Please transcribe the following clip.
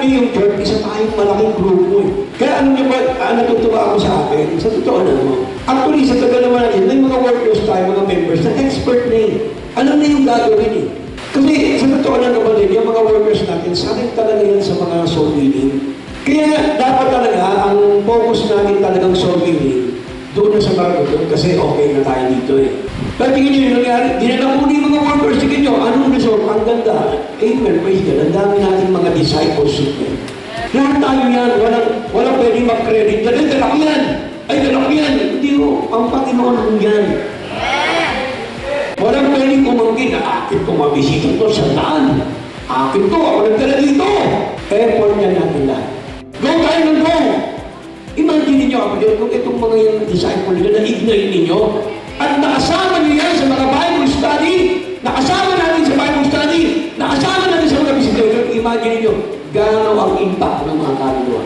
niyo yung church, isa tayong malaking grupo eh. Kaya ano niyo ba, natutuwa ako sa akin, sa totoo na mo. Actually, sa tagal naman natin, may mga workers tayo, mga members na expert na eh. Alam na yung gagawin eh. Kasi sa totoo na naman din, yung mga workers natin, sanay talaga yan sa mga soul winning. Kaya dapat talaga, ang focus natin talagang soul winning, doon na sa Marathon kasi okay na tayo dito eh. Pero tingin nyo yung nangyari, dinalakunin yung mga workers, tingin nyo, anong result? Ang ganda. Amen, praise God. Ang dami natin mga discipleship eh. Lahat tayo yan, walang pwedeng mag-credit. Dala ko yan! Ay, dala ko yan! Hindi mo, ang Panginoon mo yan. Walang pwedeng kumangkin na akin kung mabisita ito sa daan. Akin to, ako nagdala dito. Effort niya natin lahat. Go tayo ng go! Imagine ninyo, kung itong mga yung disciple nila, na-ignite ninyo, at nakasama niyo yan sa mga Bible study, nakasama natin sa Bible study, nakasama natin sa mga visitation, imagine ninyo, gano'n ang impact ng mga kaluluwa.